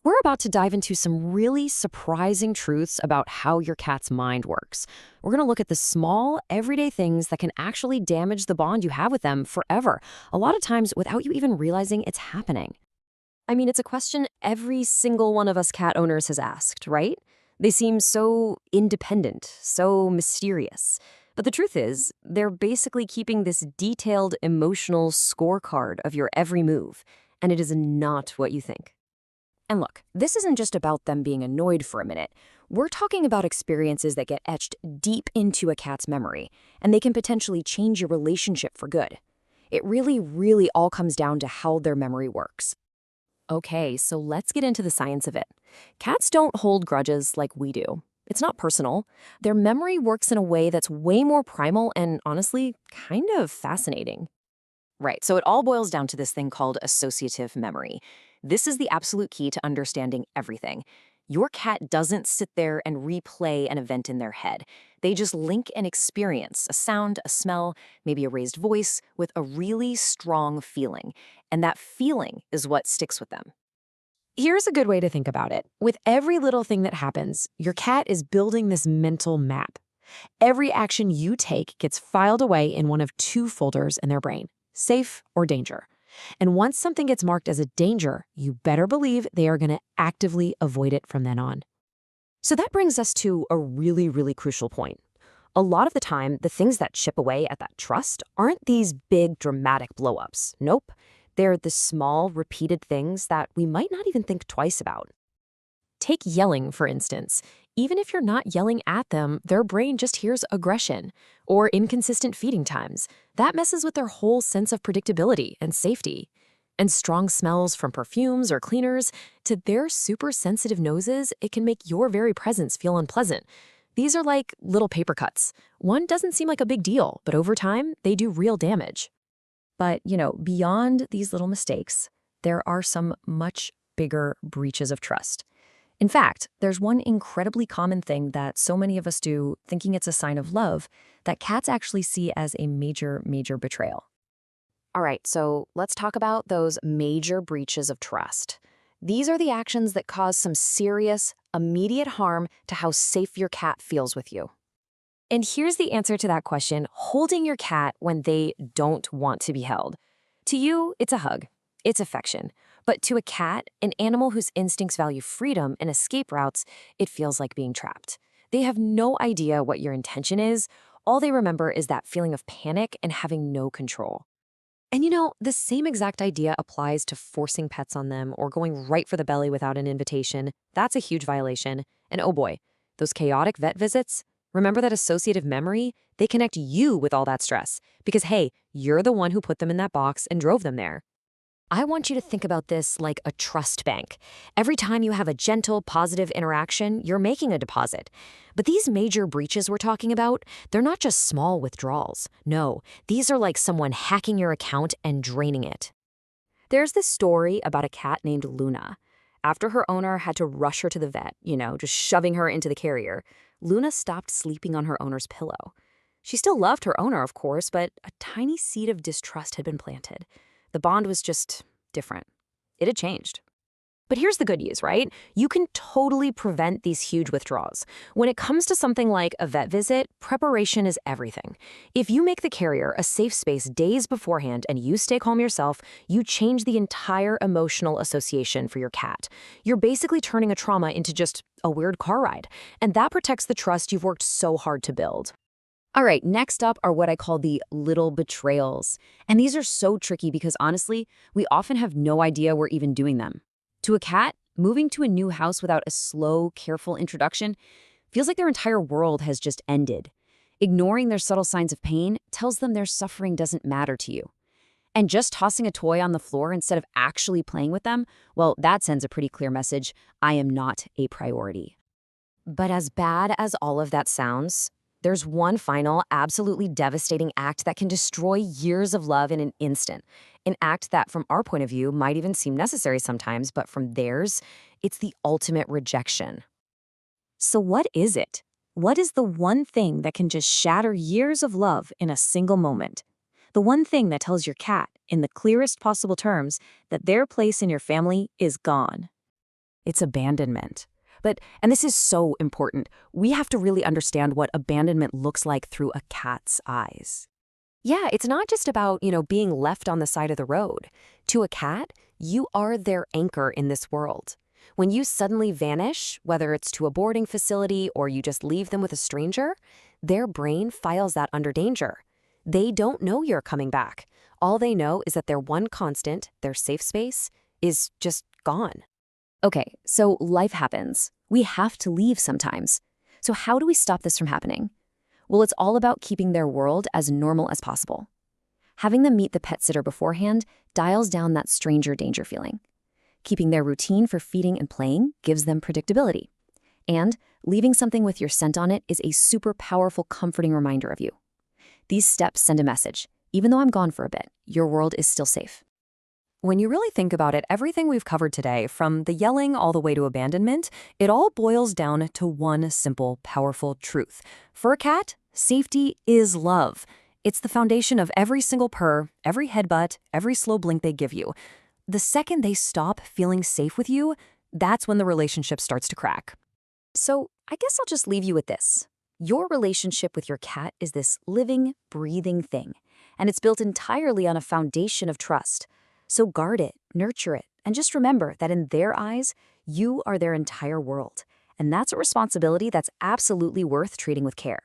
We're about to dive into some really surprising truths about how your cat's mind works. We're going to look at the small, everyday things that can actually damage the bond you have with them forever, a lot of times without you even realizing it's happening. I mean, it's a question every single one of us cat owners has asked, right? They seem so independent, so mysterious. But the truth is, they're basically keeping this detailed emotional scorecard of your every move, and it is not what you think. And look, this isn't just about them being annoyed for a minute. We're talking about experiences that get etched deep into a cat's memory, and they can potentially change your relationship for good. It really all comes down to how their memory works. Okay, so let's get into the science of it. Cats don't hold grudges like we do. It's not personal. Their memory works in a way that's way more primal and, honestly, kind of fascinating. Right, so it all boils down to this thing called associative memory. This is the absolute key to understanding everything. Your cat doesn't sit there and replay an event in their head. They just link an experience, a sound, a smell, maybe a raised voice, with a really strong feeling. And that feeling is what sticks with them. Here's a good way to think about it. With every little thing that happens, your cat is building this mental map. Every action you take gets filed away in one of two folders in their brain: safe or danger. And once something gets marked as a danger, you better believe they are going to actively avoid it from then on. So that brings us to a really crucial point. A lot of the time, the things that chip away at that trust aren't these big, dramatic blow-ups. Nope. They're the small, repeated things that we might not even think twice about. Take yelling, for instance. Even if you're not yelling at them, their brain just hears aggression or inconsistent feeding times. That messes with their whole sense of predictability and safety. And strong smells from perfumes or cleaners, to their super sensitive noses, it can make your very presence feel unpleasant. These are like little paper cuts. One doesn't seem like a big deal, but over time, they do real damage. But, beyond these little mistakes, there are some much bigger breaches of trust. In fact, there's one incredibly common thing that so many of us do, thinking it's a sign of love, that cats actually see as a major betrayal. All right, so let's talk about those major breaches of trust. These are the actions that cause some serious, immediate harm to how safe your cat feels with you. And here's the answer to that question: holding your cat when they don't want to be held. To you, it's a hug. It's affection. But to a cat, an animal whose instincts value freedom and escape routes, it feels like being trapped. They have no idea what your intention is. All they remember is that feeling of panic and having no control. And the same exact idea applies to forcing pets on them or going right for the belly without an invitation. That's a huge violation. And oh boy, those chaotic vet visits, remember that associative memory? They connect you with all that stress because, hey, you're the one who put them in that box and drove them there. I want you to think about this like a trust bank. Every time you have a gentle, positive interaction, you're making a deposit. But these major breaches we're talking about, they're not just small withdrawals. No, these are like someone hacking your account and draining it. There's this story about a cat named Luna. After her owner had to rush her to the vet, just shoving her into the carrier, Luna stopped sleeping on her owner's pillow. She still loved her owner, of course, but a tiny seed of distrust had been planted. The bond was just different. It had changed. But here's the good news, right? You can totally prevent these huge withdrawals. When it comes to something like a vet visit, preparation is everything. If you make the carrier a safe space days beforehand and you stay calm yourself, you change the entire emotional association for your cat. You're basically turning a trauma into just a weird car ride. And that protects the trust you've worked so hard to build. All right, next up are what I call the little betrayals. And these are so tricky because honestly, we often have no idea we're even doing them. To a cat, moving to a new house without a slow, careful introduction feels like their entire world has just ended. Ignoring their subtle signs of pain tells them their suffering doesn't matter to you. And just tossing a toy on the floor instead of actually playing with them, well, that sends a pretty clear message: I am not a priority. But as bad as all of that sounds, there's one final, absolutely devastating act that can destroy years of love in an instant. An act that, from our point of view, might even seem necessary sometimes, but from theirs, it's the ultimate rejection. So what is it? What is the one thing that can just shatter years of love in a single moment? The one thing that tells your cat, in the clearest possible terms, that their place in your family is gone. It's abandonment. And this is so important. We have to really understand what abandonment looks like through a cat's eyes. Yeah, it's not just about, being left on the side of the road. To a cat, you are their anchor in this world. When you suddenly vanish, whether it's to a boarding facility or you just leave them with a stranger, their brain files that under danger. They don't know you're coming back. All they know is that their one constant, their safe space, is just gone. Okay, so life happens. We have to leave sometimes. So how do we stop this from happening? Well, it's all about keeping their world as normal as possible. Having them meet the pet sitter beforehand dials down that stranger danger feeling. Keeping their routine for feeding and playing gives them predictability. And leaving something with your scent on it is a super powerful, comforting reminder of you. These steps send a message. Even though I'm gone for a bit, your world is still safe. When you really think about it, everything we've covered today, from the yelling all the way to abandonment, it all boils down to one simple, powerful truth. For a cat, safety is love. It's the foundation of every single purr, every headbutt, every slow blink they give you. The second they stop feeling safe with you, that's when the relationship starts to crack. So I guess I'll just leave you with this. Your relationship with your cat is this living, breathing thing, and it's built entirely on a foundation of trust. So guard it, nurture it, and just remember that in their eyes, you are their entire world. And that's a responsibility that's absolutely worth treating with care.